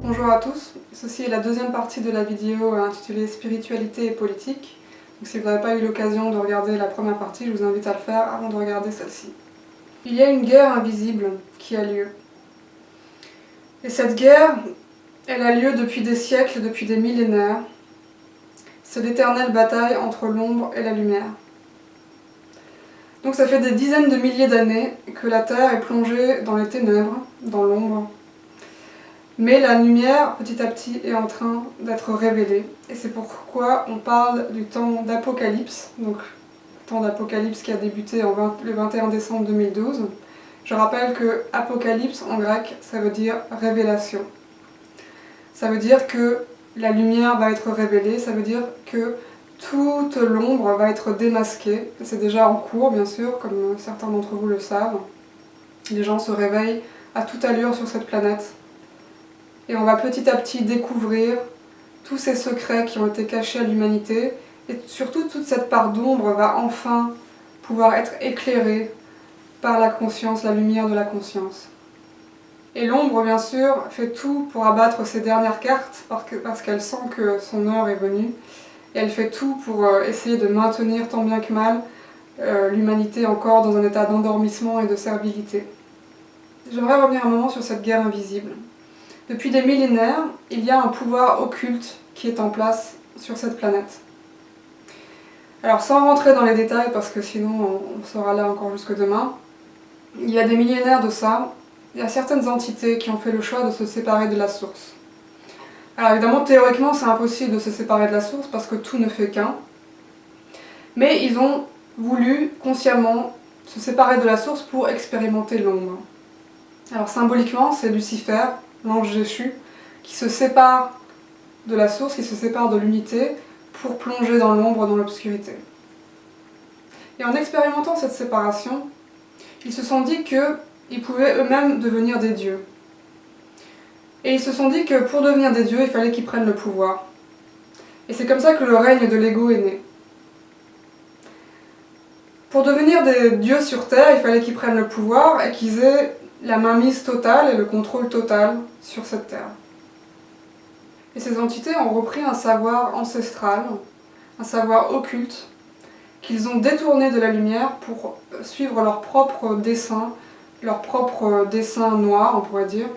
Bonjour à tous, ceci est la deuxième partie de la vidéo intitulée Spiritualité et politique. Donc si vous n'avez pas eu l'occasion de regarder la première partie, je vous invite à le faire avant de regarder celle-ci. Il y a une guerre invisible qui a lieu. Et cette guerre, elle a lieu depuis des siècles, depuis des millénaires. C'est l'éternelle bataille entre l'ombre et la lumière. Donc ça fait des dizaines de milliers d'années que la Terre est plongée dans les ténèbres, dans l'ombre. Mais la lumière, petit à petit, est en train d'être révélée. Et c'est pourquoi on parle du temps d'Apocalypse, donc le temps d'Apocalypse qui a débuté le 21 décembre 2012. Je rappelle que Apocalypse en grec, ça veut dire révélation. Ça veut dire que la lumière va être révélée, ça veut dire que toute l'ombre va être démasquée. C'est déjà en cours, bien sûr, comme certains d'entre vous le savent. Les gens se réveillent à toute allure sur cette planète. Et on va petit à petit découvrir tous ces secrets qui ont été cachés à l'humanité. Et surtout, toute cette part d'ombre va enfin pouvoir être éclairée par la conscience, la lumière de la conscience. Et l'ombre, bien sûr, fait tout pour abattre ses dernières cartes parce qu'elle sent que son heure est venue. Et elle fait tout pour essayer de maintenir tant bien que mal l'humanité encore dans un état d'endormissement et de servilité. J'aimerais revenir un moment sur cette guerre invisible. Depuis des millénaires, il y a un pouvoir occulte qui est en place sur cette planète. Alors sans rentrer dans les détails, parce que sinon on sera là encore jusque demain, il y a des millénaires de ça, il y a certaines entités qui ont fait le choix de se séparer de la source. Alors évidemment, théoriquement, c'est impossible de se séparer de la source parce que tout ne fait qu'un. Mais ils ont voulu consciemment se séparer de la source pour expérimenter l'ombre. Alors symboliquement, c'est Lucifer, l'ange déchu, qui se sépare de la source, qui se sépare de l'unité pour plonger dans l'ombre, dans l'obscurité. Et en expérimentant cette séparation, ils se sont dit qu'ils pouvaient eux-mêmes devenir des dieux. Et ils se sont dit que pour devenir des dieux, il fallait qu'ils prennent le pouvoir. Et c'est comme ça que le règne de l'ego est né. Pour devenir des dieux sur Terre, il fallait qu'ils prennent le pouvoir et qu'ils aient la mainmise totale et le contrôle total sur cette Terre. Et ces entités ont repris un savoir ancestral, un savoir occulte, qu'ils ont détourné de la lumière pour suivre leurs propres desseins noirs, on pourrait dire,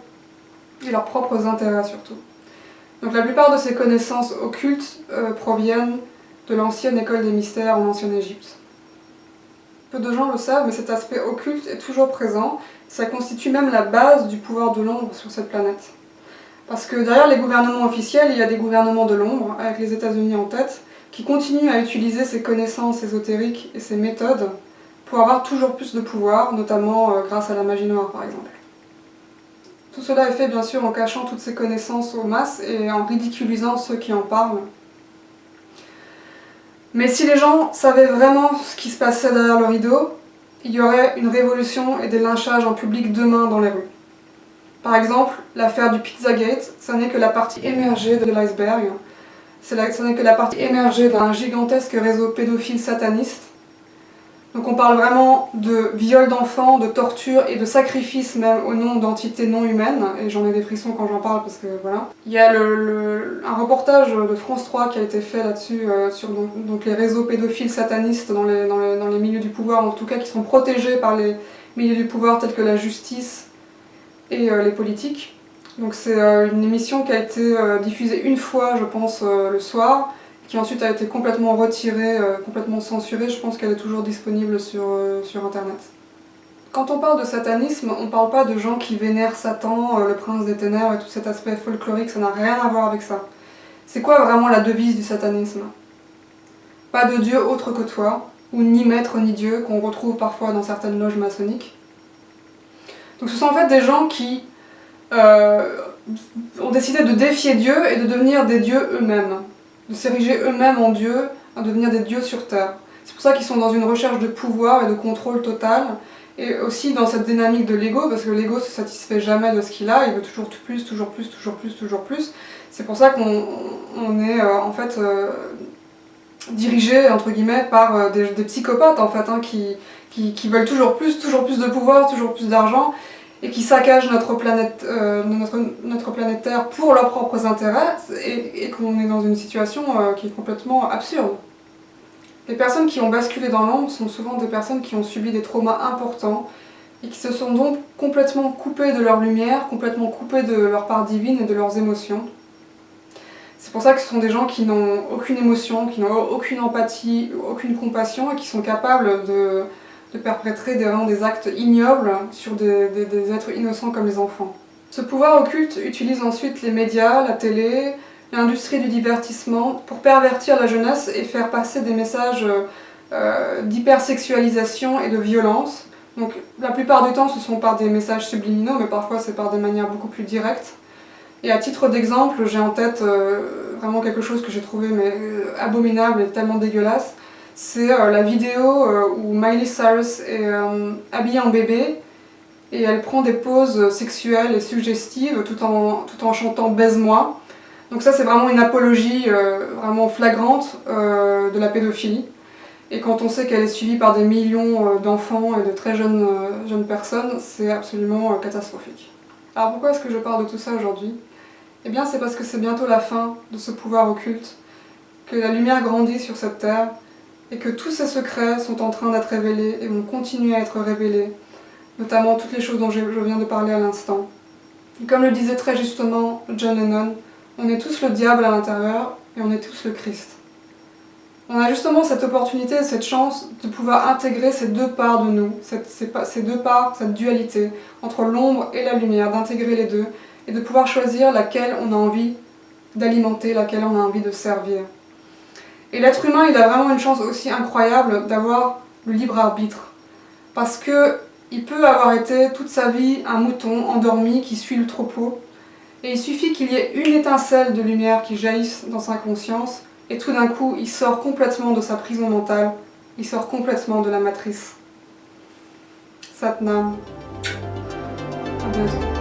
et leurs propres intérêts surtout. Donc la plupart de ces connaissances occultes proviennent de l'ancienne école des mystères en ancienne Égypte. Peu de gens le savent, mais cet aspect occulte est toujours présent. Ça constitue même la base du pouvoir de l'ombre sur cette planète. Parce que derrière les gouvernements officiels, il y a des gouvernements de l'ombre, avec les États-Unis en tête, qui continuent à utiliser ces connaissances ésotériques et ces méthodes pour avoir toujours plus de pouvoir, notamment grâce à la magie noire par exemple. Tout cela est fait bien sûr en cachant toutes ces connaissances aux masses et en ridiculisant ceux qui en parlent. Mais si les gens savaient vraiment ce qui se passait derrière le rideau, il y aurait une révolution et des lynchages en public demain dans les rues. Par exemple, l'affaire du Pizzagate, ce n'est que la partie émergée de l'iceberg. Ce n'est que la partie émergée d'un gigantesque réseau pédophile sataniste. Donc on parle vraiment de viol d'enfants, de torture et de sacrifice même au nom d'entités non humaines, et j'en ai des frissons quand j'en parle parce que voilà. Il y a un reportage de France 3 qui a été fait là-dessus, sur donc les réseaux pédophiles satanistes dans les milieux du pouvoir, en tout cas qui sont protégés par les milieux du pouvoir tels que la justice et les politiques. Donc c'est une émission qui a été diffusée une fois, je pense, le soir, qui ensuite a été complètement retirée, complètement censurée. Je pense qu'elle est toujours disponible sur internet. Quand on parle de satanisme, on ne parle pas de gens qui vénèrent Satan, le prince des ténèbres et tout cet aspect folklorique, ça n'a rien à voir avec ça. C'est quoi vraiment la devise du satanisme? Pas de Dieu autre que toi, ou ni maître ni Dieu, qu'on retrouve parfois dans certaines loges maçonniques. Donc ce sont en fait des gens qui ont décidé de défier Dieu et de devenir des dieux eux-mêmes, de s'ériger eux-mêmes en dieux, à devenir des dieux sur Terre. C'est pour ça qu'ils sont dans une recherche de pouvoir et de contrôle total, et aussi dans cette dynamique de l'ego, parce que l'ego se satisfait jamais de ce qu'il a, il veut toujours plus, toujours plus, toujours plus, toujours plus. C'est pour ça qu'on est en fait dirigé entre guillemets par des psychopathes en fait, hein, qui veulent toujours plus de pouvoir, toujours plus d'argent. et qui saccagent notre planète Terre pour leurs propres intérêts, et qu'on est dans une situation qui est complètement absurde. Les personnes qui ont basculé dans l'ombre sont souvent des personnes qui ont subi des traumas importants et qui se sont donc complètement coupées de leur lumière, complètement coupées de leur part divine et de leurs émotions. C'est pour ça que ce sont des gens qui n'ont aucune émotion, qui n'ont aucune empathie, aucune compassion et qui sont capables de perpétrer vraiment des actes ignobles sur des êtres innocents comme les enfants. Ce pouvoir occulte utilise ensuite les médias, la télé, l'industrie du divertissement pour pervertir la jeunesse et faire passer des messages d'hypersexualisation et de violence. Donc la plupart du temps ce sont par des messages subliminaux, mais parfois c'est par des manières beaucoup plus directes. Et à titre d'exemple, j'ai en tête vraiment quelque chose que j'ai trouvé abominable et tellement dégueulasse. C'est la vidéo où Miley Cyrus est habillée en bébé et elle prend des poses sexuelles et suggestives tout en chantant « Baise-moi ». Donc ça c'est vraiment une apologie vraiment flagrante de la pédophilie. Et quand on sait qu'elle est suivie par des millions d'enfants et de très jeunes personnes, c'est absolument catastrophique. Alors pourquoi est-ce que je parle de tout ça aujourd'hui ? Eh bien c'est parce que c'est bientôt la fin de ce pouvoir occulte, que la lumière grandit sur cette terre, et que tous ces secrets sont en train d'être révélés et vont continuer à être révélés, notamment toutes les choses dont je viens de parler à l'instant. Comme le disait très justement John Lennon, on est tous le diable à l'intérieur et on est tous le Christ. On a justement cette opportunité, cette chance de pouvoir intégrer ces deux parts de nous, ces deux parts, cette dualité entre l'ombre et la lumière, d'intégrer les deux et de pouvoir choisir laquelle on a envie d'alimenter, laquelle on a envie de servir. Et l'être humain, il a vraiment une chance aussi incroyable d'avoir le libre arbitre. Parce qu'il peut avoir été toute sa vie un mouton endormi qui suit le troupeau. Et il suffit qu'il y ait une étincelle de lumière qui jaillisse dans sa conscience. Et tout d'un coup, il sort complètement de sa prison mentale. Il sort complètement de la matrice. Satnam. À bientôt.